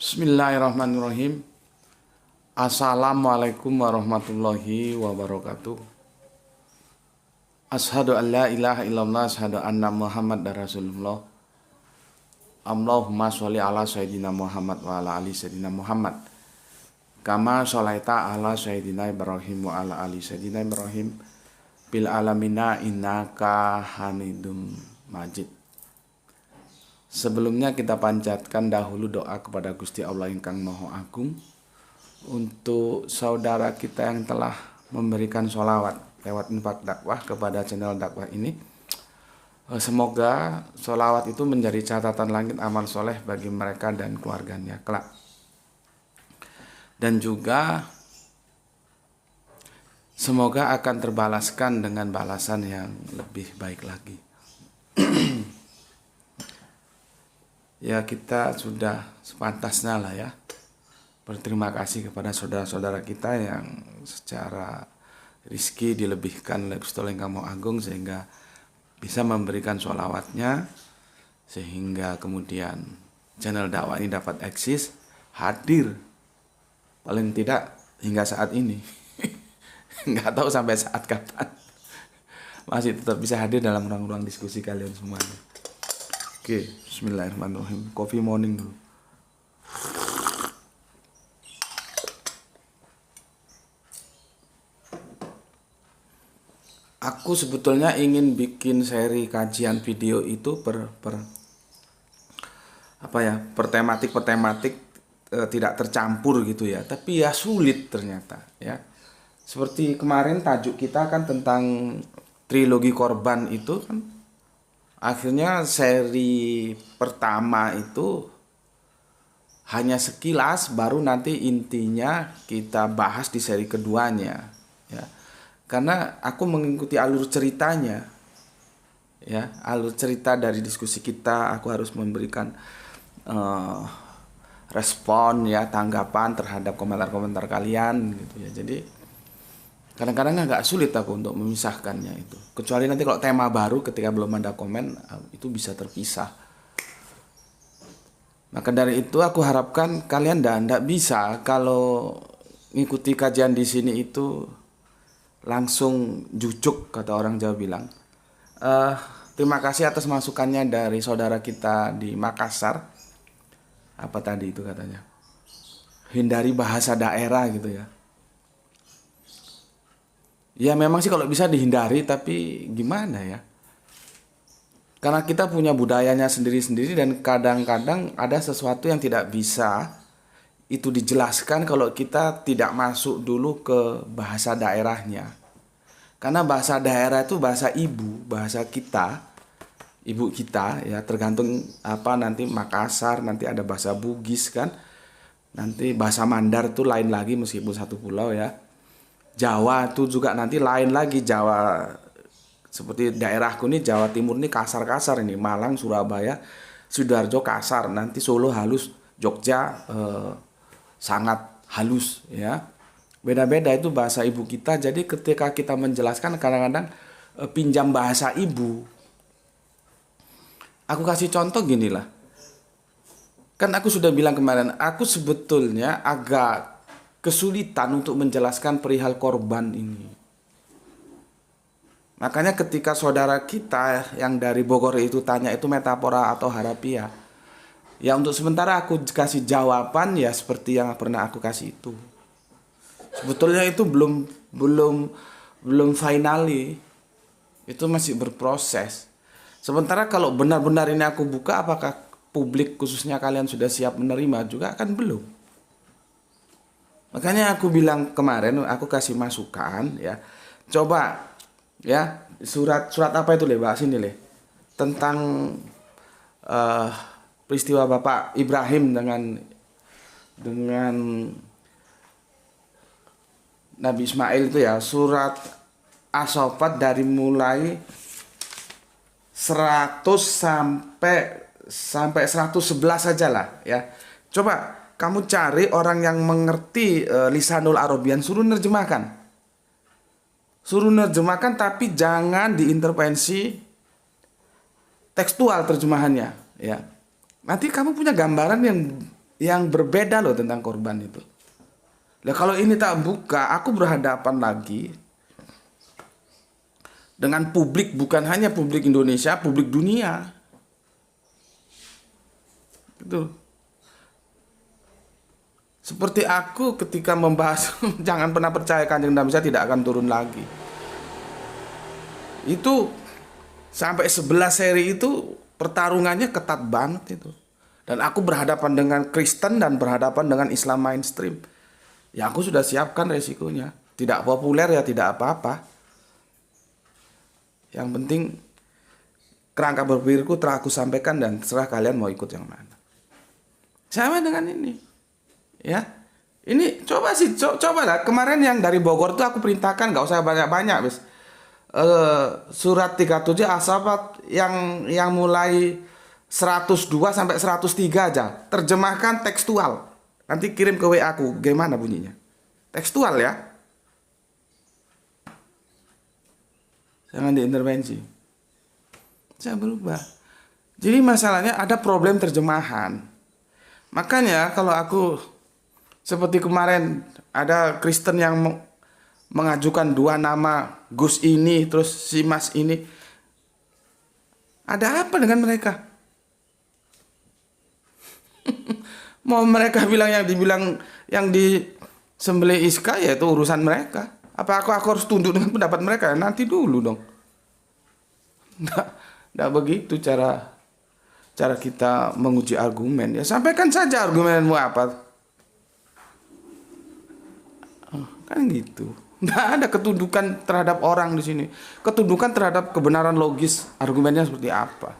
Bismillahirrahmanirrahim. Assalamualaikum warahmatullahi wabarakatuh. Ashadu an la ilaha illallah, ashadu anna Muhammad dan Rasulullah. Allahumma sholli ala sayyidina Muhammad wa ala ali sayyidina Muhammad. Kama sholaita ala sayyidina Ibrahim wa ala ali sayyidina Ibrahim bil alamina innaka hamidum majid. Sebelumnya kita panjatkan dahulu doa kepada Gusti Allah Ingkang Maha Agung untuk saudara kita yang telah memberikan sholawat lewat infak dakwah kepada channel dakwah ini. Semoga sholawat itu menjadi catatan langit amal soleh bagi mereka dan keluarganya kelak. Dan juga semoga akan terbalaskan dengan balasan yang lebih baik lagi. Ya, kita sudah sepantasnya lah ya berterima kasih kepada saudara-saudara kita yang secara rizki dilebihkan oleh Gusti Allah Ingkang Maha Agung sehingga bisa memberikan sholawatnya, sehingga kemudian channel dakwah ini dapat eksis, hadir paling tidak hingga saat ini. Nggak tahu sampai saat kapan masih tetap bisa hadir dalam ruang-ruang diskusi kalian semuanya. Oke, bismillahirrahmanirrahim. Coffee morning dulu. Aku sebetulnya ingin bikin seri kajian video itu per tematik tidak tercampur gitu ya. Tapi ya sulit ternyata ya. Seperti kemarin tajuk kita kan tentang trilogi korban itu kan. Akhirnya seri pertama itu hanya sekilas, baru nanti intinya kita bahas di seri keduanya ya. Karena aku mengikuti alur ceritanya ya, alur cerita dari diskusi kita, aku harus memberikan respon ya, tanggapan terhadap komentar-komentar kalian gitu ya. Jadi kadang-kadang agak sulit aku untuk memisahkannya itu. Kecuali nanti kalau tema baru ketika belum ada komen itu bisa terpisah. Maka dari itu aku harapkan kalian tidak bisa kalau ngikuti kajian di sini itu langsung jujuk, kata orang Jawa bilang. Terima kasih atas masukannya dari saudara kita di Makassar. Apa tadi itu katanya? Hindari bahasa daerah gitu ya. Ya memang sih kalau bisa dihindari, tapi gimana ya? Karena kita punya budayanya sendiri-sendiri dan kadang-kadang ada sesuatu yang tidak bisa itu dijelaskan kalau kita tidak masuk dulu ke bahasa daerahnya. Karena bahasa daerah itu bahasa ibu, bahasa kita, ibu kita ya, tergantung apa nanti Makassar, nanti ada bahasa Bugis kan. Nanti bahasa Mandar itu lain lagi meskipun satu pulau ya. Jawa itu juga nanti lain lagi, Jawa seperti daerahku nih Jawa Timur nih kasar-kasar ini, Malang, Surabaya, Sidoarjo kasar, nanti Solo halus, Jogja sangat halus ya. Beda-beda itu bahasa ibu kita. Jadi ketika kita menjelaskan kadang-kadang pinjam bahasa ibu. Aku kasih contoh gini lah. Kan aku sudah bilang kemarin, aku sebetulnya agak kesulitan untuk menjelaskan perihal korban ini. Makanya ketika saudara kita yang dari Bogor itu tanya itu metafora atau harafiah, ya untuk sementara aku kasih jawaban ya seperti yang pernah aku kasih itu. Sebetulnya itu belum finally, itu masih berproses. Sementara kalau benar-benar ini aku buka, apakah publik khususnya kalian sudah siap menerima juga kan belum. Makanya aku bilang kemarin, aku kasih masukan ya. Coba ya, surat apa itu bahas ini tentang peristiwa Bapak Ibrahim dengan Nabi Ismail itu ya, surat As-Saffat dari mulai 100 sampai 111 saja lah ya. Coba kamu cari orang yang mengerti lisanul Arabian, suruh nerjemahkan. Suruh nerjemahkan tapi jangan diintervensi tekstual terjemahannya ya. Nanti kamu punya gambaran yang berbeda loh tentang korban itu. Nah, kalau ini tak buka, aku berhadapan lagi dengan publik, bukan hanya publik Indonesia, publik dunia. Gitu. Seperti aku ketika membahas jangan pernah percaya Kanjeng Nabi, saya tidak akan turun lagi. Itu sampai 11 seri itu pertarungannya ketat banget itu. Dan aku berhadapan dengan Kristen dan berhadapan dengan Islam mainstream. Ya aku sudah siapkan resikonya. Tidak populer ya tidak apa-apa. Yang penting kerangka berpikirku telah aku sampaikan dan terserah kalian mau ikut yang mana. Sama dengan ini. Ya. Ini coba sih, coba lah. Kemarin yang dari Bogor tuh aku perintahkan gak usah banyak-banyak, Bis. Surat 37 As-Saffat yang mulai 102 sampai 103 aja. Terjemahkan tekstual. Nanti kirim ke WA aku, gimana bunyinya? Tekstual ya. Jangan diintervensi. Saya berubah. Jadi masalahnya ada problem terjemahan. Makanya kalau aku seperti kemarin ada Kristen yang mengajukan 2 nama, Gus ini terus si Mas ini. Ada apa dengan mereka? Mau mereka bilang yang dibilang yang disembelih Iska ya itu urusan mereka. Apa aku harus tunduk dengan pendapat mereka? Nanti dulu dong. Nggak begitu cara kita menguji argumen. Ya sampaikan saja argumenmu apa. Kan gitu. Nggak ada ketundukan terhadap orang di sini. Ketundukan terhadap kebenaran logis argumennya seperti apa.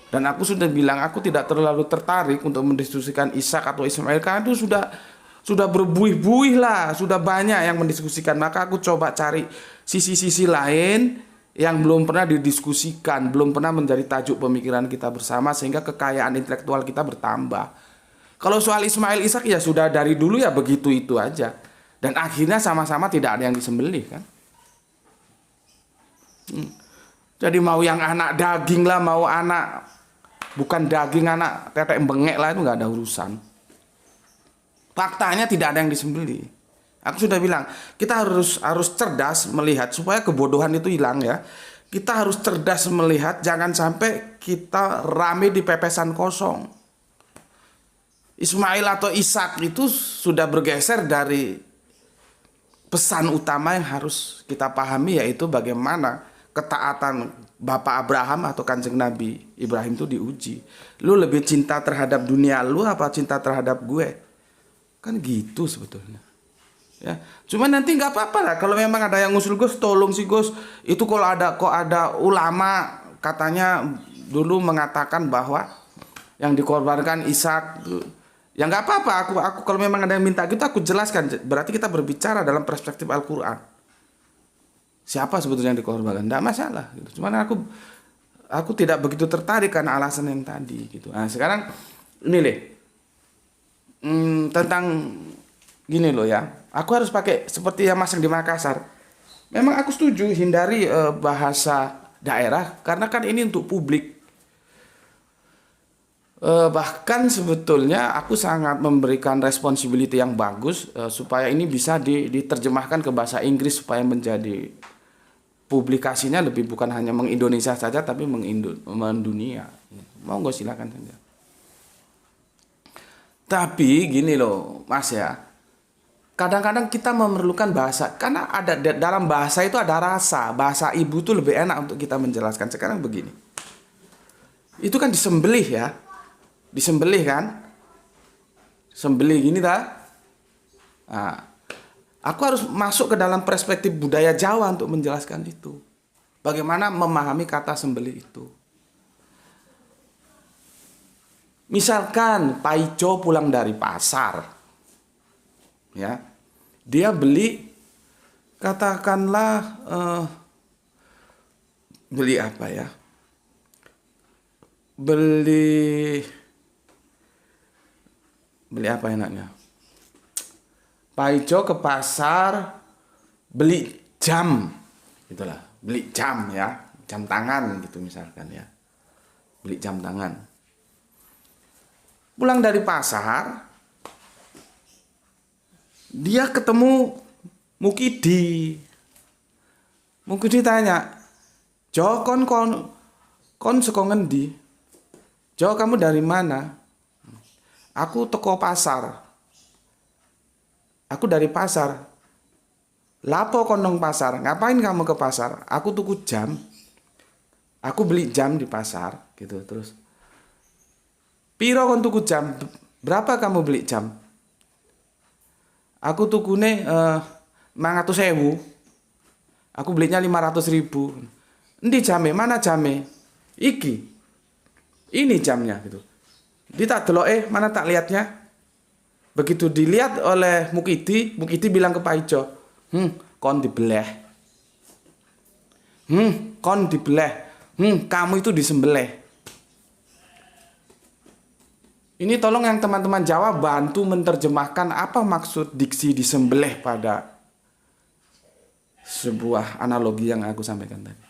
Dan aku sudah bilang aku tidak terlalu tertarik untuk mendiskusikan Ishak atau Ismail karena itu sudah berbuih-buih lah, sudah banyak yang mendiskusikan. Maka aku coba cari sisi-sisi lain yang belum pernah didiskusikan, belum pernah menjadi tajuk pemikiran kita bersama sehingga kekayaan intelektual kita bertambah. Kalau soal Ismail Ishak ya sudah dari dulu ya begitu itu aja. Dan akhirnya sama-sama tidak ada yang disembelih kan. Jadi mau yang anak daging lah, mau anak bukan daging, anak tetek bengek lah, itu nggak ada urusan. Faktanya tidak ada yang disembelih. Aku sudah bilang, kita harus cerdas melihat supaya kebodohan itu hilang ya. Kita harus cerdas melihat, jangan sampai kita rame di pepesan kosong. Ismail atau Ishak itu sudah bergeser dari pesan utama yang harus kita pahami, yaitu bagaimana ketaatan Bapak Abraham atau Kanjeng Nabi Ibrahim itu diuji. Lu lebih cinta terhadap dunia lu apa cinta terhadap gue? Kan gitu sebetulnya. Ya, cuman nanti nggak apa-apa lah kalau memang ada yang ngusul Gus, tolong sih Gus. Itu kalau ada ulama katanya dulu mengatakan bahwa yang dikorbankan Ishak, ya nggak apa-apa. Aku kalau memang ada yang minta gitu aku jelaskan. Berarti kita berbicara dalam perspektif Al-Quran. Siapa sebetulnya yang dikorbankan? Nggak masalah. Gitu. Cuman aku tidak begitu tertarik karena alasan yang tadi. Gitu. Nah sekarang ini deh tentang gini loh ya. Aku harus pakai seperti yang Mas yang di Makassar. Memang aku setuju hindari bahasa daerah karena kan ini untuk publik. Bahkan sebetulnya aku sangat memberikan responsibility yang bagus supaya ini bisa diterjemahkan ke bahasa Inggris supaya menjadi publikasinya lebih bukan hanya meng-Indonesia saja tapi mendunia. Monggo silakan saja. Tapi gini loh Mas ya, kadang-kadang kita memerlukan bahasa karena ada dalam bahasa itu ada rasa. Bahasa ibu tuh lebih enak untuk kita menjelaskan. Sekarang begini, itu kan disembelih ya. Disembelih kan, sembelih gini tak? Nah, aku harus masuk ke dalam perspektif budaya Jawa untuk menjelaskan itu. Bagaimana memahami kata sembelih itu? Misalkan Pak Ijo pulang dari pasar, ya, dia beli, katakanlah beli apa ya? Beli apa enaknya? Pak Ijo ke pasar beli jam, gitulah, beli jam ya, jam tangan gitu misalkan ya, beli jam tangan. Pulang dari pasar, Dia ketemu Mukidi. Mukidi tanya, "Jo, kon saka ngendi? Jo, kamu dari mana?" "Aku teko pasar." "Aku dari pasar." "Lapo kon nang pasar? Ngapain kamu ke pasar?" "Aku tuku jam. Aku beli jam di pasar." Gitu terus. "Piro kon tuku jam? Berapa kamu beli jam?" "Aku tukune 500.000. Aku belinya 500.000. "Endi jame? Mana jame?" "Iki. Ini jamnya." Gitu. "Dia tak deloke, mana tak lihatnya?" Begitu dilihat oleh Mukidi, Mukidi bilang ke Pak Ijo, "Kon dibeleh. Kon dibeleh. Kamu itu disembelih." Ini tolong yang teman-teman Jawa bantu menerjemahkan apa maksud diksi disembelih pada sebuah analogi yang aku sampaikan tadi.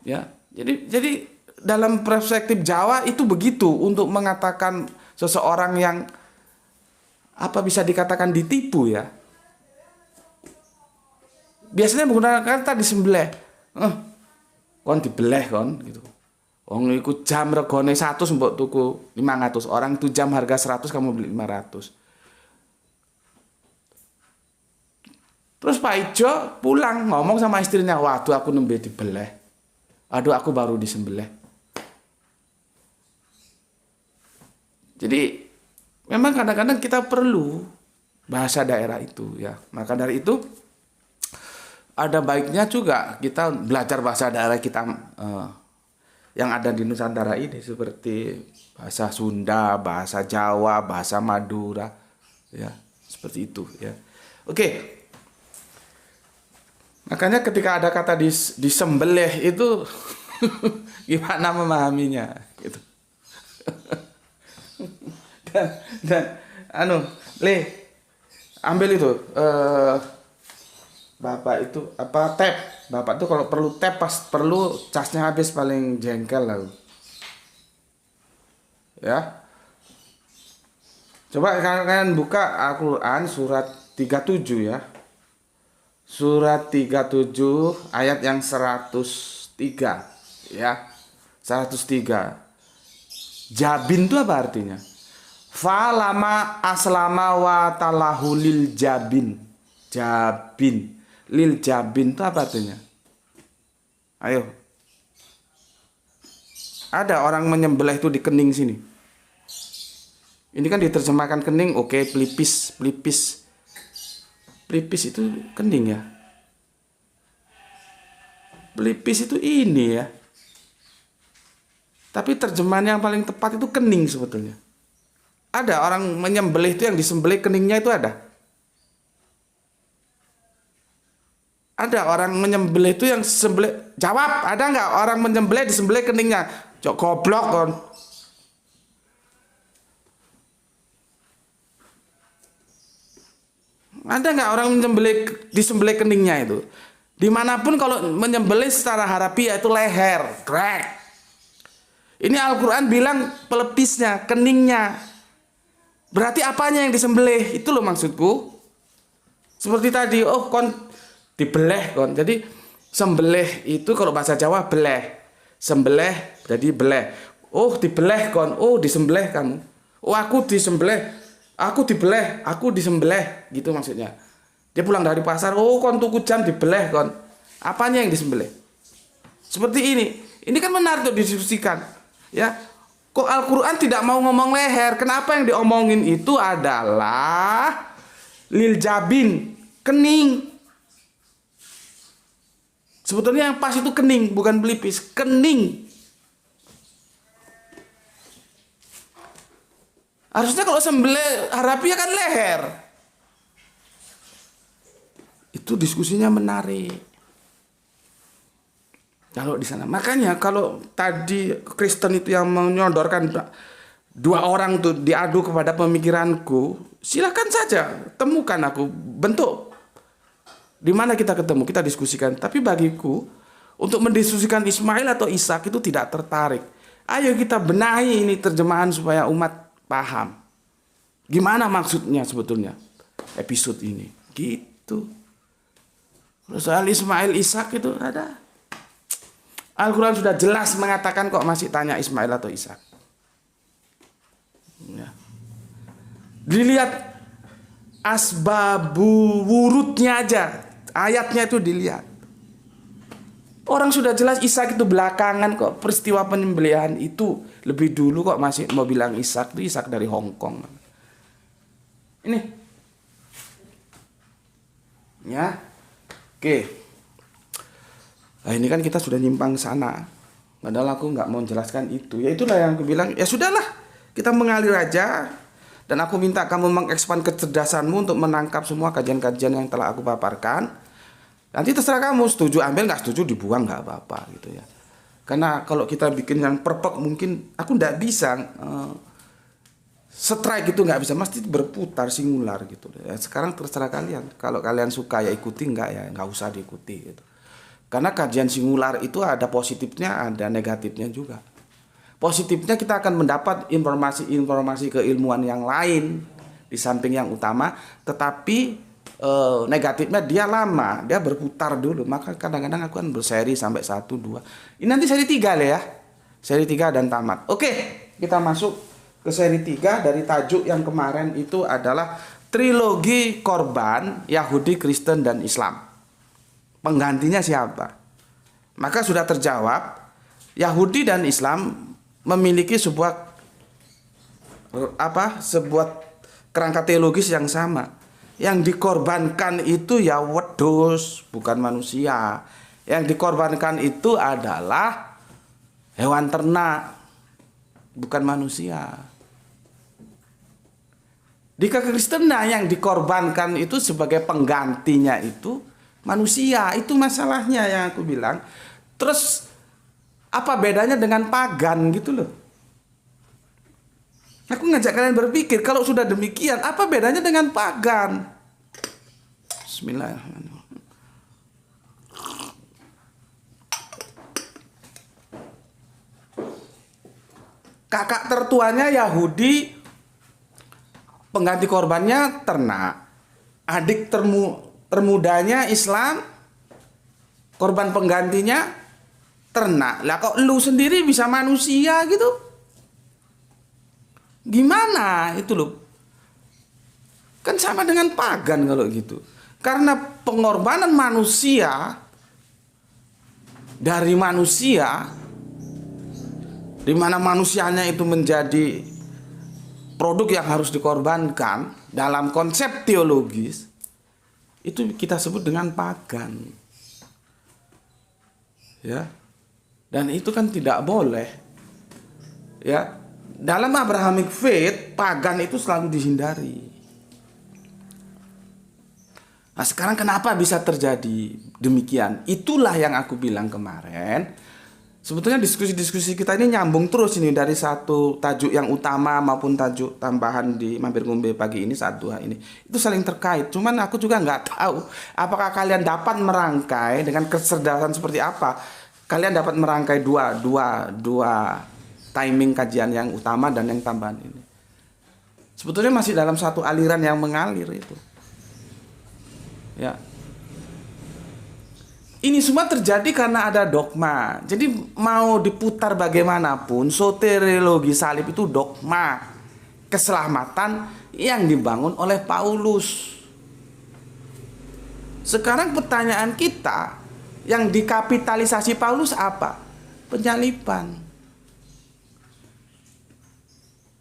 Ya, jadi dalam perspektif Jawa itu begitu untuk mengatakan seseorang yang apa bisa dikatakan ditipu ya. Biasanya menggunakan kata disembelih. Kon dibeleh kon gitu. Wong iku jam regane 100 mbok tuku 500. Orang itu jam harga 100 kamu beli 500. Terus Pak Ijo pulang ngomong sama istrinya, "Waduh aku nembe dibeleh. Aduh aku baru disembelih." Jadi memang kadang-kadang kita perlu bahasa daerah itu ya. Maka dari itu ada baiknya juga kita belajar bahasa daerah kita yang ada di Nusantara ini seperti bahasa Sunda, bahasa Jawa, bahasa Madura ya, seperti itu ya. Oke. Makanya ketika ada kata disembelih itu gimana memahaminya gitu. dan ambil itu Bapak itu apa tap. Bapak tuh kalau perlu tap pas perlu casnya habis paling jengkel lah. Ya. Coba kalian buka Al-Qur'an surat 37 ya. Surat 37 ayat yang 103 ya. 103. Jabin itu apa artinya? Falama aslama wa talahu lil jabin. Jabin. Lil jabin itu apa artinya? Ayo. Ada orang menyembelih itu di kening sini. Ini kan diterjemahkan kening, oke, pelipis, pelipis. Pelipis itu kening ya. Pelipis itu ini ya. Tapi terjemahan yang paling tepat itu kening sebetulnya. Ada orang menyembelih itu yang disembelih keningnya itu ada. Ada orang menyembelih itu yang sembelih. Jawab, ada nggak orang menyembelih disembelih keningnya? Cok goblok kon. Ada nggak orang menyembelih disembelih keningnya itu? Dimanapun kalau menyembelih secara harafiah itu leher, krek. Ini Al-Quran bilang pelepisnya, keningnya. Berarti apanya yang disembelih? Itu loh maksudku. Seperti tadi, oh kon dibeleh kon. Jadi sembelih itu kalau bahasa Jawa beleh. Sembelih jadi beleh. Oh dibeleh kon. Oh disembelih kamu. Oh aku disembelih. Aku dibeleh, aku disembelih, gitu maksudnya. Dia pulang dari pasar, oh kon tuku jam dibeleh kon. Apanya yang disembelih? Seperti ini. Ini kan menarik untuk didiskusikan. Ya. Kok Al-Qur'an tidak mau ngomong leher? Kenapa yang diomongin itu adalah lil jabin, kening. Sebetulnya yang pas itu kening, bukan pelipis, kening. Harusnya kalau sembelih harafiah kan leher. Itu diskusinya menarik. Kalau di sana, makanya kalau tadi Kristen itu yang menyodorkan dua orang tuh diadu kepada pemikiranku, silakan saja temukan aku bentuk di mana kita ketemu, kita diskusikan. Tapi bagiku untuk mendiskusikan Ismail atau Ishak itu tidak tertarik. Ayo kita benahi ini terjemahan supaya umat paham. Gimana maksudnya sebetulnya episode ini? Gitu. Terus soal Ismail Ishak itu ada. Al-Quran sudah jelas mengatakan kok masih tanya Ismail atau Ishak. Ya. Dilihat asbabu wurudnya aja. Ayatnya itu dilihat. Orang sudah jelas Ishak itu belakangan kok. Peristiwa penyembelihan itu lebih dulu kok masih mau bilang Ishak itu Ishak dari Hong Kong. Ini. Ya. Oke. Nah, ini kan kita sudah nyimpang sana. Padahal aku nggak mau menjelaskan itu. Ya itulah yang aku bilang. Ya sudahlah. Kita mengalir aja. Dan aku minta kamu mengekspan kecerdasanmu untuk menangkap semua kajian-kajian yang telah aku paparkan. Nanti terserah kamu, setuju ambil, nggak setuju dibuang, nggak apa-apa gitu ya. Karena kalau kita bikin yang perfect mungkin aku nggak bisa strike itu nggak bisa, mesti berputar singular gitu. Ya, sekarang terserah kalian. Kalau kalian suka ya ikuti, nggak ya nggak usah diikuti gitu. Karena kajian singular itu ada positifnya, ada negatifnya juga. Positifnya kita akan mendapat informasi-informasi keilmuan yang lain di samping yang utama, tetapi negatifnya dia lama, dia berputar dulu. Maka kadang-kadang aku kan berseri sampai 1, 2. Ini nanti seri 3 lah ya. Seri 3 dan tamat. Oke, kita masuk ke seri 3 dari tajuk yang kemarin itu adalah trilogi korban Yahudi, Kristen, dan Islam. Penggantinya siapa? Maka sudah terjawab, Yahudi dan Islam memiliki sebuah kerangka teologis yang sama. Yang dikorbankan itu ya wedhus, bukan manusia. Yang dikorbankan itu adalah hewan ternak, bukan manusia. Di kekristenan yang dikorbankan itu sebagai penggantinya itu manusia. Itu masalahnya yang aku bilang. Terus apa bedanya dengan pagan gitu loh? Aku ngajak kalian berpikir, kalau sudah demikian, apa bedanya dengan pagan? Bismillahirrahmanirrahim. Kakak tertuanya Yahudi, pengganti korbannya ternak. Adik termudanya Islam, korban penggantinya ternak. Lah kok lu sendiri bisa manusia gitu? Gimana itu loh? Kan sama dengan pagan kalau gitu. Karena pengorbanan manusia dari manusia, di mana manusianya itu menjadi produk yang harus dikorbankan dalam konsep teologis, itu kita sebut dengan pagan. Ya. Dan itu kan tidak boleh. Ya. Dalam Abrahamic faith, pagan itu selalu dihindari. Nah, sekarang kenapa bisa terjadi demikian? Itulah yang aku bilang kemarin. Sebetulnya diskusi-diskusi kita ini nyambung terus ini dari satu tajuk yang utama maupun tajuk tambahan di Mampir Ngombe pagi ini saat duha ini. Itu saling terkait. Cuman aku juga nggak tahu apakah kalian dapat merangkai dengan kecerdasan seperti apa. Kalian dapat merangkai dua timing kajian yang utama dan yang tambahan ini. Sebetulnya masih dalam satu aliran yang mengalir itu. Ya. Ini semua terjadi karena ada dogma. Jadi mau diputar bagaimanapun, soteriologi salib itu dogma keselamatan yang dibangun oleh Paulus. Sekarang pertanyaan kita, yang dikapitalisasi Paulus apa? Penyalipan.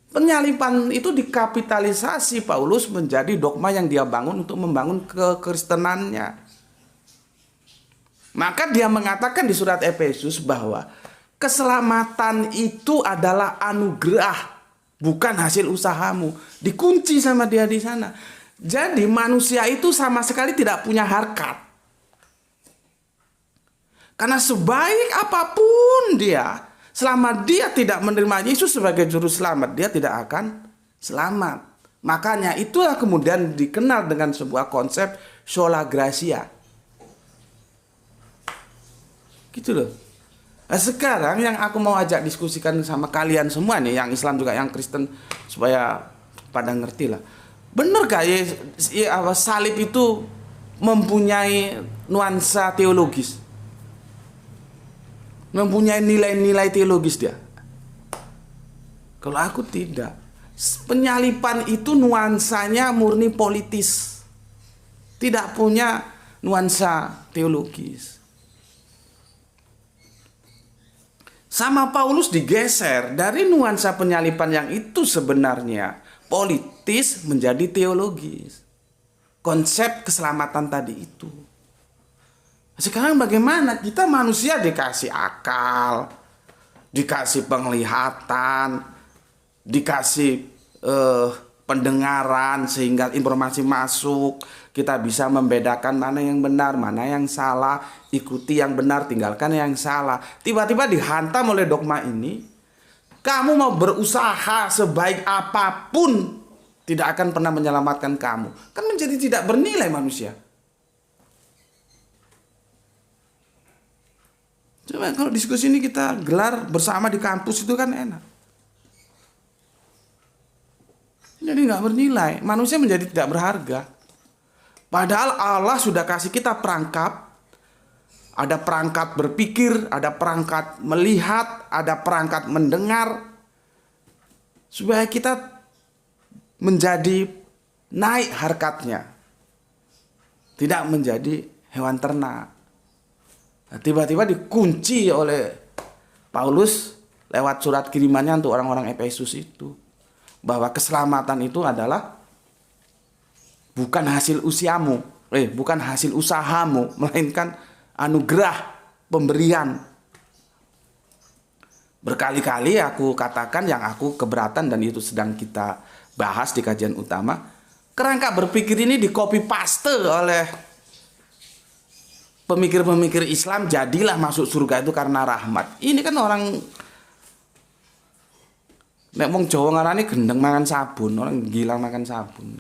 Penyalipan itu dikapitalisasi Paulus menjadi dogma yang dia bangun untuk membangun kekristenannya. Maka dia mengatakan di surat Efesus bahwa keselamatan itu adalah anugerah, bukan hasil usahamu. Dikunci sama dia di sana. Jadi manusia itu sama sekali tidak punya harkat. Karena sebaik apapun dia, selama dia tidak menerima Yesus sebagai juru selamat, dia tidak akan selamat. Makanya itulah kemudian dikenal dengan sebuah konsep sola gratia. Gitu loh. Nah, sekarang yang aku mau ajak diskusikan sama kalian semua nih, yang Islam juga yang Kristen, supaya pada ngerti lah. Bener gak ya, salib itu mempunyai nuansa teologis, mempunyai nilai-nilai teologis dia? Kalau aku tidak. Penyalipan itu nuansanya murni politis, tidak punya nuansa teologis. Sama Paulus digeser dari nuansa penyalipan yang itu sebenarnya politis menjadi teologis. Konsep keselamatan tadi itu. Sekarang bagaimana? Kita manusia dikasih akal, dikasih penglihatan, dikasih pendengaran sehingga informasi masuk. Kita bisa membedakan mana yang benar, mana yang salah. Ikuti yang benar, tinggalkan yang salah. Tiba-tiba dihantam oleh dogma ini. Kamu mau berusaha sebaik apapun, tidak akan pernah menyelamatkan kamu. Kan menjadi tidak bernilai manusia. Coba kalau diskusi ini kita gelar bersama di kampus itu kan enak. Jadi nggak bernilai. Manusia menjadi tidak berharga. Padahal Allah sudah kasih kita perangkap. Ada perangkat berpikir, ada perangkat melihat, ada perangkat mendengar. Supaya kita menjadi naik harkatnya. Tidak menjadi hewan ternak. Nah, tiba-tiba dikunci oleh Paulus lewat surat kirimannya untuk orang-orang Efesus itu. Bahwa keselamatan itu adalah bukan hasil usiamu, bukan hasil usahamu, melainkan anugerah pemberian. Berkali-kali aku katakan yang aku keberatan dan itu sedang kita bahas di kajian utama. Kerangka berpikir ini di copy paste oleh pemikir-pemikir Islam, jadilah masuk surga itu karena rahmat. Ini kan orang nek wong Jawa ngarani gendeng mangan sabun, orang gila makan sabun.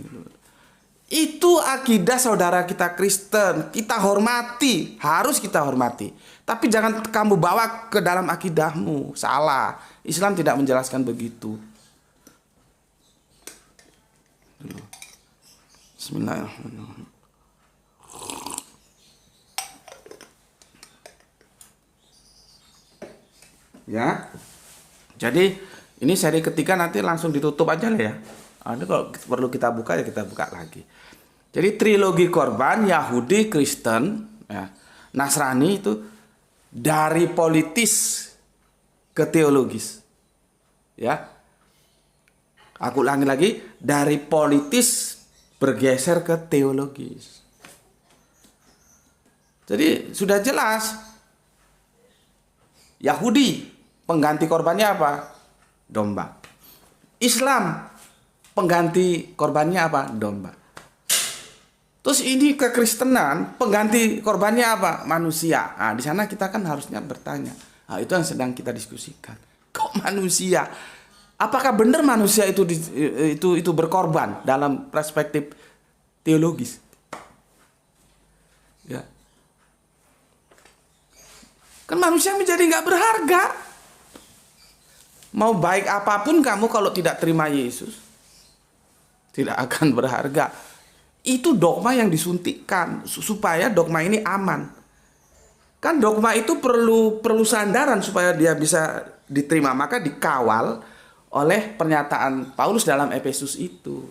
Itu akidah saudara kita Kristen, kita hormati, harus kita hormati. Tapi jangan kamu bawa ke dalam akidahmu, salah. Islam tidak menjelaskan begitu. Bismillahirrahmanirrahim. Ya, jadi ini seri ketiga nanti langsung ditutup aja lah ya. Ada kalau perlu kita buka ya kita buka lagi. Jadi trilogi korban Yahudi, Kristen, ya, Nasrani itu dari politis ke teologis. Ya, aku ulangi lagi, dari politis bergeser ke teologis. Jadi sudah jelas Yahudi pengganti korbannya apa? Domba. Islam pengganti korbannya apa? Domba. Terus ini kekristenan pengganti korbannya apa? Manusia. Nah, di sana kita kan harusnya bertanya. Nah, itu yang sedang kita diskusikan. Kok manusia? Apakah benar manusia itu berkorban dalam perspektif teologis? Ya. Kan manusia menjadi nggak berharga. Mau baik apapun kamu kalau tidak terima Yesus, tidak akan berharga. Itu dogma yang disuntikkan supaya dogma ini aman. Kan dogma itu perlu sandaran supaya dia bisa diterima, maka dikawal oleh pernyataan Paulus dalam Efesus itu.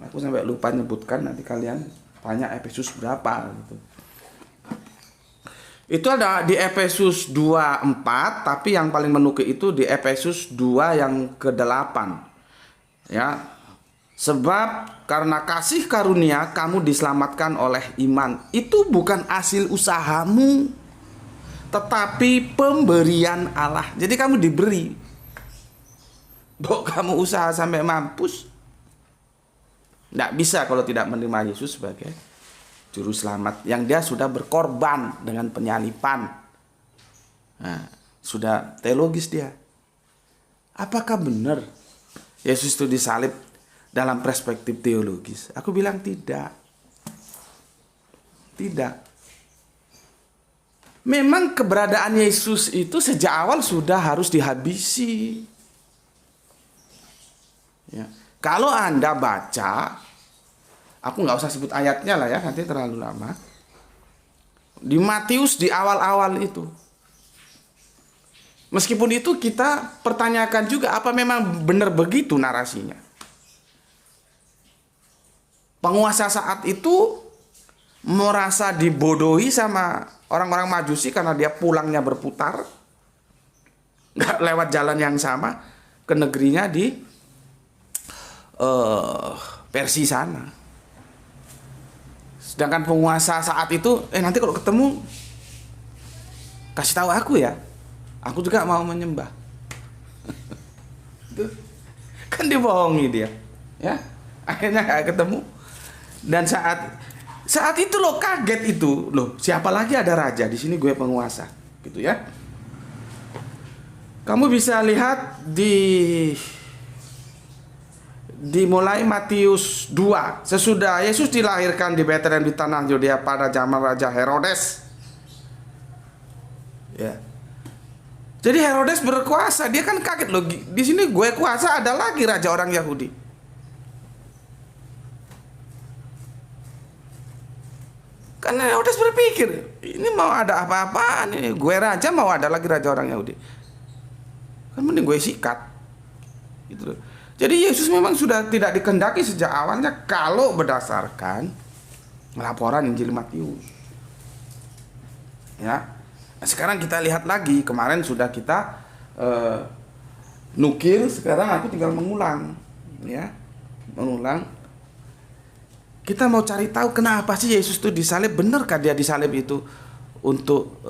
Aku sampai lupa nyebutkan, nanti kalian tanya Efesus berapa gitu. Itu ada di Efesus 2:4, tapi yang paling menukik itu di Efesus 2 yang ke-8. Ya. Sebab karena kasih karunia kamu diselamatkan oleh iman. Itu bukan hasil usahamu, tetapi pemberian Allah. Jadi kamu diberi. Kok kamu usaha sampai mampus? Tidak bisa kalau tidak menerima Yesus sebagai juru selamat. Yang dia sudah berkorban dengan penyalipan. Nah, sudah teologis dia. Apakah benar Yesus itu disalib dalam perspektif teologis? Aku bilang tidak. Tidak. Memang keberadaan Yesus itu sejak awal sudah harus dihabisi. Ya. Kalau Anda baca, aku nggak usah sebut ayatnya lah ya, nanti terlalu lama. Di Matius di awal-awal itu. Meskipun itu kita pertanyakan juga apa memang benar begitu narasinya. Penguasa saat itu merasa dibodohi sama orang-orang Majusi karena dia pulangnya berputar. Nggak lewat jalan yang sama ke negerinya di Persia sana. Sedangkan penguasa saat itu, nanti kalau ketemu kasih tahu aku ya. Aku juga mau menyembah. Kan dibohongi dia. Ya. Akhirnya gak ketemu. Dan saat itu loh kaget itu. Loh, siapa lagi ada raja di sini, gue penguasa. Gitu ya. Kamu bisa lihat dimulai Matius 2. Sesudah Yesus dilahirkan di Betlehem di tanah Yudea pada zaman Raja Herodes. Ya. Jadi Herodes berkuasa, dia kan kaget loh. Di sini gue kuasa, ada lagi raja orang Yahudi. Karena Herodes berpikir, ini mau ada apa-apaan ini? Gue raja mau ada lagi raja orang Yahudi. Kan mending gue sikat. Gitu. Jadi Yesus memang sudah tidak dikehendaki sejak awalnya kalau berdasarkan laporan Injil Matius. Ya. Nah, sekarang kita lihat lagi, kemarin sudah kita nukil, sekarang aku tinggal mengulang, ya, mengulang. Kita mau cari tahu kenapa sih Yesus itu disalib, benarkah dia disalib itu untuk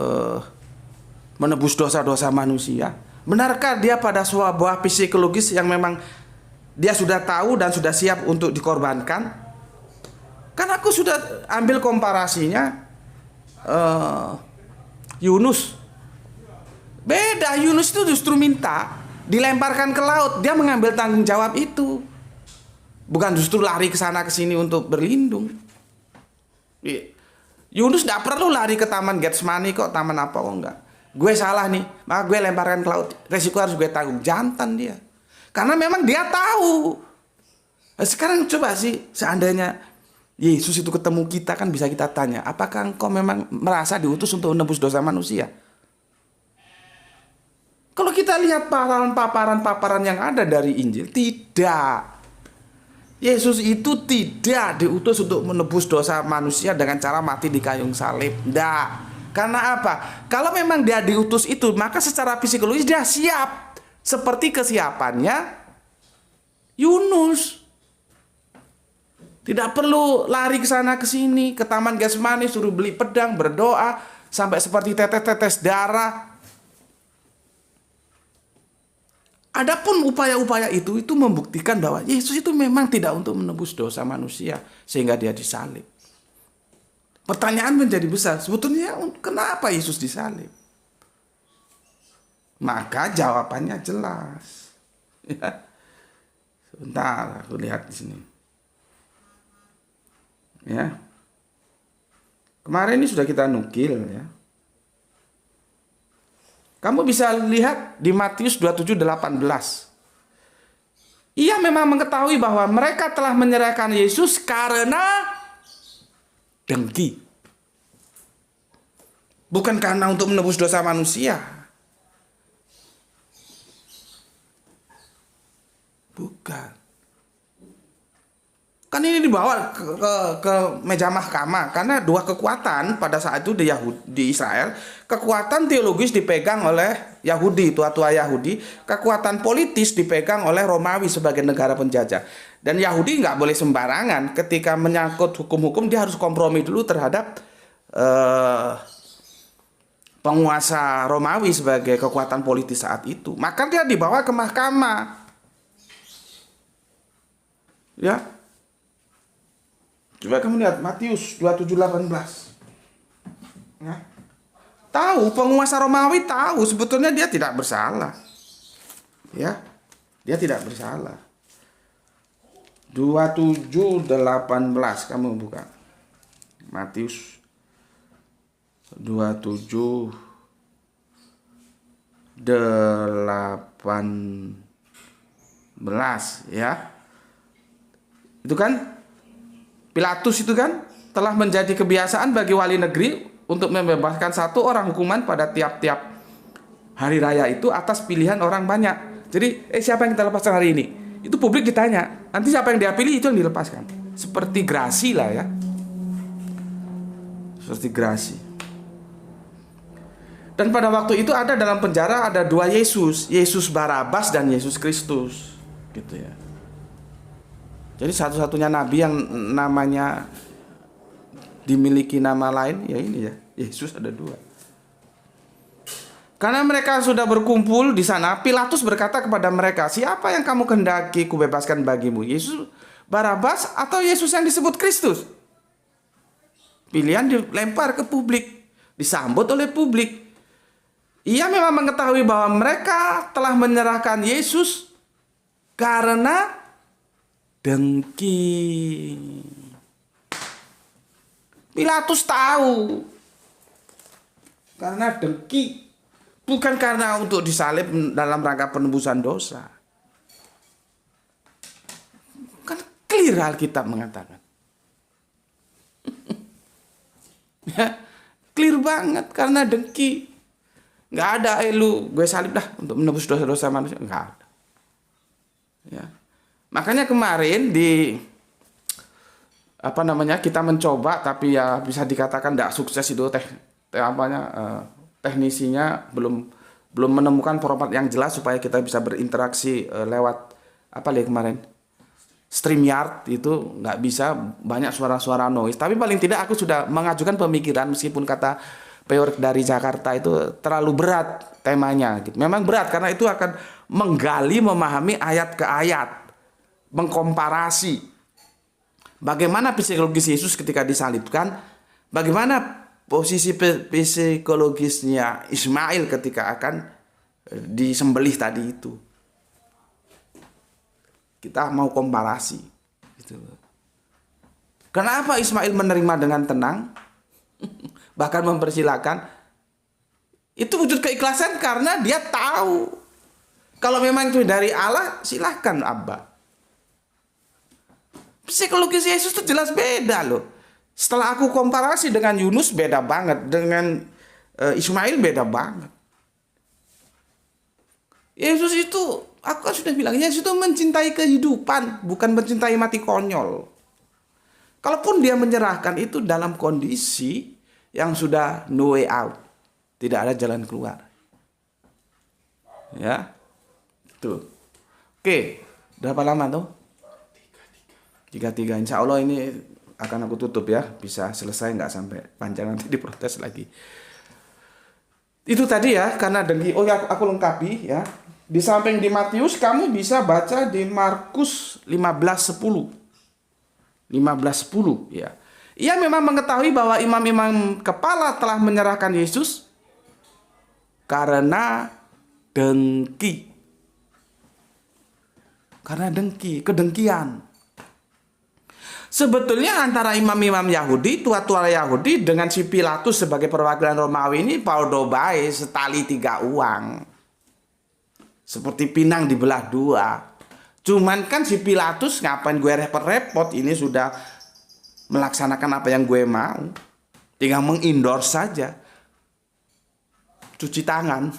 menebus dosa-dosa manusia? Benarkah dia pada sebuah psikologis yang memang dia sudah tahu dan sudah siap untuk dikorbankan? Kan aku sudah ambil komparasinya. Yunus beda, Yunus itu justru minta dilemparkan ke laut, dia mengambil tanggung jawab itu, bukan justru lari ke sana ke sini untuk berlindung. Yunus tidak perlu lari ke taman Getsemani kok, taman apa kok enggak. Gue salah nih, maka gue lemparkan ke laut, resiko harus gue tanggung. Jantan dia, karena memang dia tahu. Nah, sekarang coba sih, seandainya Yesus itu ketemu kita, kan bisa kita tanya, apakah engkau memang merasa diutus untuk menebus dosa manusia? Kalau kita lihat paparan-paparan yang ada dari Injil, tidak. Yesus itu tidak diutus untuk menebus dosa manusia dengan cara mati di kayu salib. Tidak. Karena apa? Kalau memang dia diutus itu, maka secara psikologis dia siap. Seperti kesiapannya Yunus. Tidak perlu lari ke sana ke sini, ke taman Getsemani suruh beli pedang, berdoa sampai seperti tetes-tetes darah. Adapun upaya-upaya itu membuktikan bahwa Yesus itu memang tidak untuk menebus dosa manusia sehingga dia disalib. Pertanyaan menjadi besar, sebetulnya kenapa Yesus disalib? Maka jawabannya jelas. Ya. Sebentar, aku lihat di sini. Ya. Kemarin ini sudah kita nukil ya. Kamu bisa lihat di Matius 27:18. Ia memang mengetahui bahwa mereka telah menyerahkan Yesus karena dengki. Bukan karena untuk menebus dosa manusia. Bukan. Kan ini dibawa ke meja mahkamah karena dua kekuatan pada saat itu di Israel, kekuatan teologis dipegang oleh Yahudi, tua-tua Yahudi, kekuatan politis dipegang oleh Romawi sebagai negara penjajah. Dan Yahudi nggak boleh sembarangan ketika menyangkut hukum-hukum, dia harus kompromi dulu terhadap penguasa Romawi sebagai kekuatan politis saat itu. Maka dia dibawa ke mahkamah. Ya. Coba kamu lihat Matius 27:18. Ya. Tahu, penguasa Romawi tahu sebetulnya dia tidak bersalah. Ya. Dia tidak bersalah. 27:18 kamu buka. Matius 27:18. ya. Itu kan Pilatus itu kan telah menjadi kebiasaan bagi wali negeri untuk membebaskan satu orang hukuman pada tiap-tiap hari raya itu atas pilihan orang banyak. Jadi siapa yang kita lepaskan hari ini? Itu publik ditanya. Nanti siapa yang dia pilih itu yang dilepaskan. Seperti grasi lah ya. Seperti grasi. Dan pada waktu itu ada dalam penjara ada dua Yesus. Yesus Barabas dan Yesus Kristus. Gitu ya. Jadi satu-satunya nabi yang namanya dimiliki nama lain ya ini ya. Yesus ada dua. Karena mereka sudah berkumpul di sana, Pilatus berkata kepada mereka, siapa yang kamu kehendaki kubebaskan bagimu? Yesus Barabas atau Yesus yang disebut Kristus? Pilihan dilempar ke publik, disambut oleh publik. Ia memang mengetahui bahwa mereka telah menyerahkan Yesus karena dengki. Pilatus tahu karena dengki, bukan karena untuk disalib dalam rangka penebusan dosa. Kan clear Alkitab mengatakan. Ya, clear banget karena dengki. Nggak ada lu gue salib dah untuk menebus dosa-dosa manusia, nggak ada. Ya. Makanya kemarin kita mencoba tapi ya bisa dikatakan tidak sukses itu teknisinya belum menemukan format yang jelas supaya kita bisa berinteraksi lewat kemarin StreamYard itu nggak bisa, banyak suara-suara noise. Tapi paling tidak aku sudah mengajukan pemikiran meskipun kata Peor dari Jakarta itu terlalu berat temanya gitu. Memang berat karena itu akan menggali, memahami ayat ke ayat, mengkomparasi bagaimana psikologis Yesus ketika disalibkan, bagaimana posisi psikologisnya Ismail ketika akan disembelih tadi itu. Kita mau komparasi gitu. Kenapa Ismail menerima dengan tenang? Bahkan mempersilahkan. Itu wujud keikhlasan karena dia tahu kalau memang itu dari Allah, silahkan Abba. Psikologis Yesus itu jelas beda loh. Setelah aku komparasi dengan Yunus beda banget, dengan Ismail beda banget. Yesus itu, aku kan sudah bilang, Yesus itu mencintai kehidupan, bukan mencintai mati konyol. Kalaupun dia menyerahkan itu dalam kondisi yang sudah no way out, tidak ada jalan keluar. Ya, tuh. Oke, berapa lama tuh? 3:03. Insya Allah ini akan aku tutup ya, bisa selesai nggak sampai panjang nanti diprotes lagi. Itu tadi ya, karena dengki. Oh ya, aku lengkapi ya. Di samping di Matius, kamu bisa baca di Markus 15:10. 15:10 ya. Ia memang mengetahui bahwa imam-imam kepala telah menyerahkan Yesus karena dengki. Karena dengki, kedengkian. Sebetulnya antara imam-imam Yahudi, tua-tua Yahudi dengan si Pilatus sebagai perwakilan Romawi ini paudo bae, setali 3 uang. Seperti pinang dibelah 2. Cuman kan si Pilatus ngapain gue repot-repot, ini sudah melaksanakan apa yang gue mau. Tinggal mengendorse saja. Cuci tangan.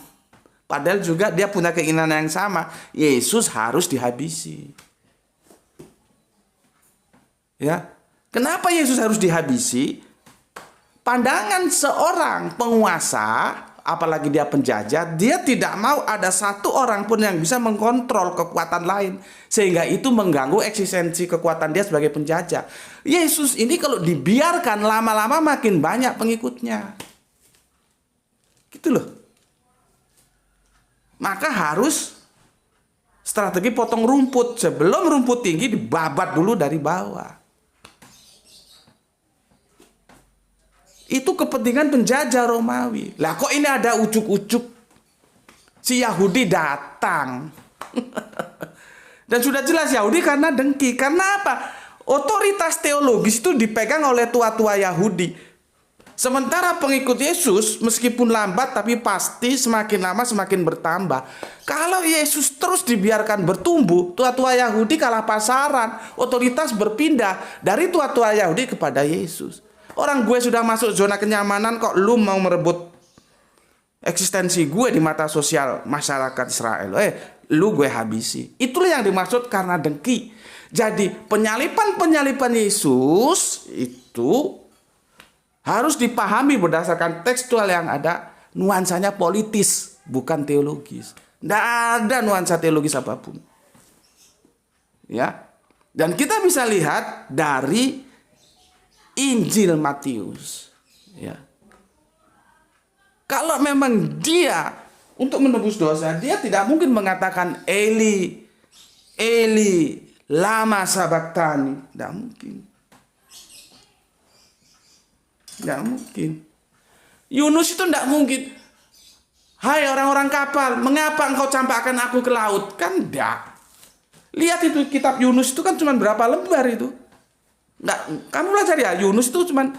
Padahal juga dia punya keinginan yang sama. Yesus harus dihabisi. Ya, kenapa Yesus harus dihabisi? Pandangan seorang penguasa, apalagi dia penjajah, dia tidak mau ada satu orang pun yang bisa mengkontrol kekuatan lain, sehingga itu mengganggu eksistensi kekuatan dia sebagai penjajah. Yesus ini kalau dibiarkan lama-lama makin banyak pengikutnya. Gitu loh. Maka harus strategi potong rumput. Sebelum rumput tinggi dibabat dulu dari bawah. Itu kepentingan penjajah Romawi. Lah kok ini ada ujuk-ujuk si Yahudi datang. Dan sudah jelas Yahudi karena dengki. Karena apa? Otoritas teologis itu dipegang oleh tua-tua Yahudi. Sementara pengikut Yesus meskipun lambat tapi pasti semakin lama semakin bertambah. Kalau Yesus terus dibiarkan bertumbuh, tua-tua Yahudi kalah pasaran, otoritas berpindah dari tua-tua Yahudi kepada Yesus. Orang gue sudah masuk zona kenyamanan kok lu mau merebut eksistensi gue di mata sosial masyarakat Israel. Lu gue habisi. Itulah yang dimaksud karena dengki. Jadi penyalipan Yesus itu harus dipahami berdasarkan tekstual yang ada, nuansanya politis, bukan teologis. Tidak ada nuansa teologis apapun. Ya. Dan kita bisa lihat dari Injil Matius. Ya. Kalau memang dia untuk menebus dosa, dia tidak mungkin mengatakan Eli, Eli, lama sabachthani. Tidak mungkin. Nggak mungkin. Yunus itu nggak mungkin. Hai orang-orang kapal, mengapa engkau campakkan aku ke laut? Kan enggak. Lihat itu kitab Yunus itu kan cuma berapa lembar itu. Nggak, kamu belajar ya, Yunus itu cuma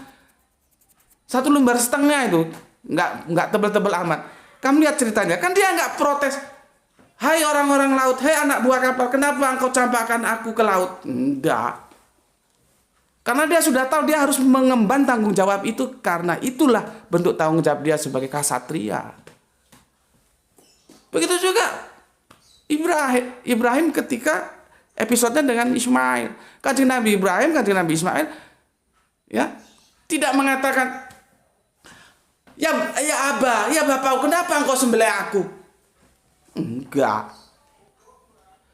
1,5 lembar itu. Nggak tebel-tebel amat. Kamu lihat ceritanya, kan dia nggak protes. Hai orang-orang laut, hai anak buah kapal, kenapa engkau campakkan aku ke laut? Enggak. Karena dia sudah tahu dia harus mengemban tanggung jawab itu, karena itulah bentuk tanggung jawab dia sebagai kasatria. Begitu juga Ibrahim ketika episodenya dengan Ismail. Kanjeng Nabi Ibrahim, kanjeng Nabi Ismail ya, tidak mengatakan ya Abah, ya Bapak, kenapa engkau sembelih aku? Enggak.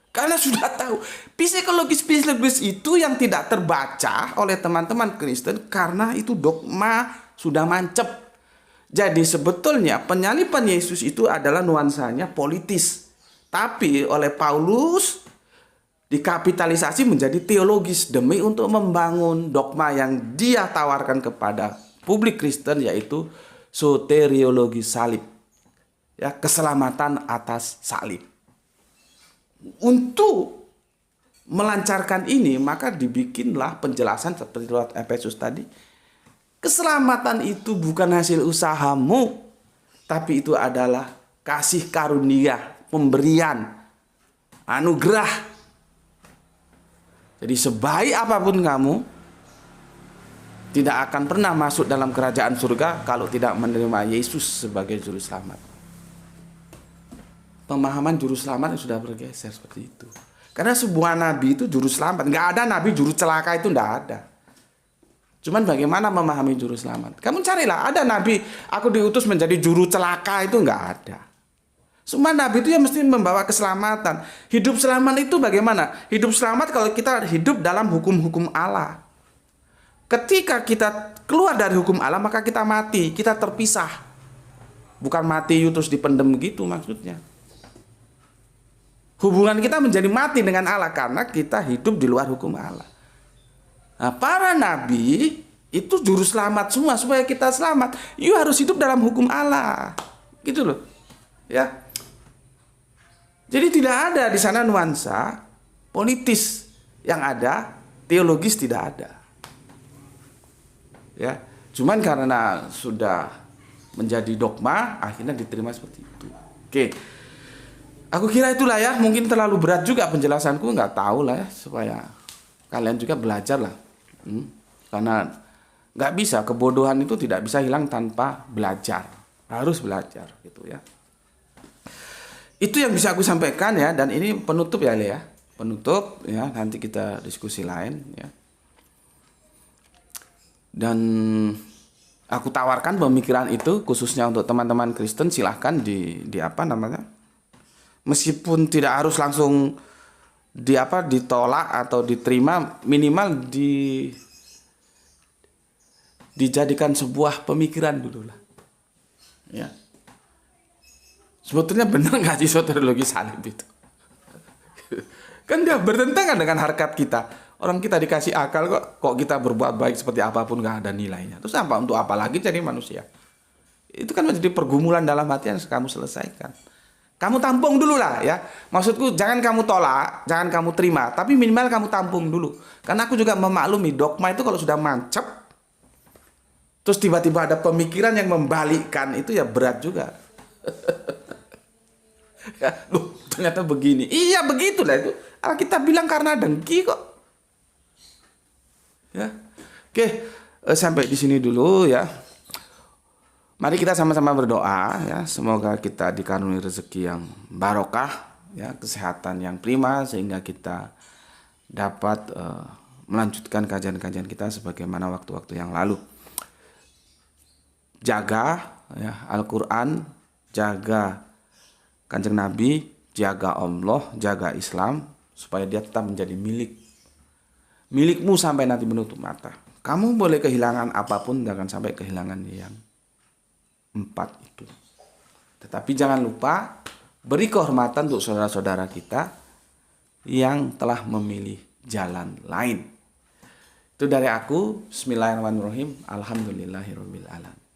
Karena sudah tahu psikologis itu yang tidak terbaca oleh teman-teman Kristen karena itu dogma sudah mancep. Jadi sebetulnya penyalipan Yesus itu adalah nuansanya politis. Tapi oleh Paulus dikapitalisasi menjadi teologis demi untuk membangun dogma yang dia tawarkan kepada publik Kristen, yaitu soteriologi salib. Ya, keselamatan atas salib. Untuk melancarkan ini, maka dibikinlah penjelasan seperti lewat Efesus tadi. Keselamatan itu bukan hasil usahamu, tapi itu adalah kasih karunia, pemberian, anugerah. Jadi sebaik apapun kamu, tidak akan pernah masuk dalam kerajaan surga kalau tidak menerima Yesus sebagai juru selamat. Pemahaman juru selamat yang sudah bergeser seperti itu. Karena sebuah nabi itu juru selamat. Nggak ada nabi juru celaka, itu nggak ada. Cuman bagaimana memahami juru selamat. Kamu carilah, ada nabi aku diutus menjadi juru celaka, itu nggak ada. Semua nabi itu yang mesti membawa keselamatan. Hidup selamat itu bagaimana? Hidup selamat kalau kita hidup dalam hukum-hukum Allah. Ketika kita keluar dari hukum Allah, maka kita mati, kita terpisah. Bukan mati terus dipendem gitu maksudnya. Hubungan kita menjadi mati dengan Allah karena kita hidup di luar hukum Allah. Nah, para nabi itu juru selamat semua supaya kita selamat. You harus hidup dalam hukum Allah, gitu loh, ya. Jadi tidak ada di sana nuansa politis, yang ada teologis tidak ada. Ya, cuman karena sudah menjadi dogma, akhirnya diterima seperti itu. Oke. Aku kira itulah ya, mungkin terlalu berat juga penjelasanku, nggak tahu lah ya, supaya kalian juga belajar lah. Karena nggak bisa, kebodohan itu tidak bisa hilang tanpa belajar, harus belajar gitu ya. Itu yang bisa aku sampaikan ya, dan ini penutup ya Le ya, penutup ya, nanti kita diskusi lain ya. Dan aku tawarkan pemikiran itu khususnya untuk teman-teman Kristen, silahkan di apa namanya, meskipun tidak harus langsung ditolak atau diterima, minimal dijadikan sebuah pemikiran dulu lah. Ya. Sebetulnya benar nggak sih soteriologi salib itu? Kan dia bertentangan dengan harkat kita. Orang kita dikasih akal kok kita berbuat baik seperti apapun nggak ada nilainya. Terus untuk apa lagi jadi manusia? Itu kan menjadi pergumulan dalam hati yang kamu selesaikan. Kamu tampung dulu lah ya. Maksudku jangan kamu tolak, jangan kamu terima, tapi minimal kamu tampung dulu. Karena aku juga memaklumi dogma itu kalau sudah mancep, terus tiba-tiba ada pemikiran yang membalikkan, itu ya berat juga. Ya, loh, ternyata begini. Iya begitulah itu. Kita bilang karena dengki kok. Ya, oke, sampai di sini dulu ya. Mari kita sama-sama berdoa ya, semoga kita dikaruniai rezeki yang barokah, ya, kesehatan yang prima sehingga kita dapat melanjutkan kajian-kajian kita sebagaimana waktu-waktu yang lalu. Jaga ya Al-Qur'an, jaga Kanjeng Nabi, jaga Allah, jaga Islam supaya dia tetap menjadi milikmu sampai nanti menutup mata. Kamu boleh kehilangan apapun, jangan sampai kehilangan yang 4 itu. Tetapi jangan lupa beri kehormatan untuk saudara-saudara kita yang telah memilih jalan lain. Itu dari aku. Bismillahirrahmanirrahim. Alhamdulillahirabbil alamin.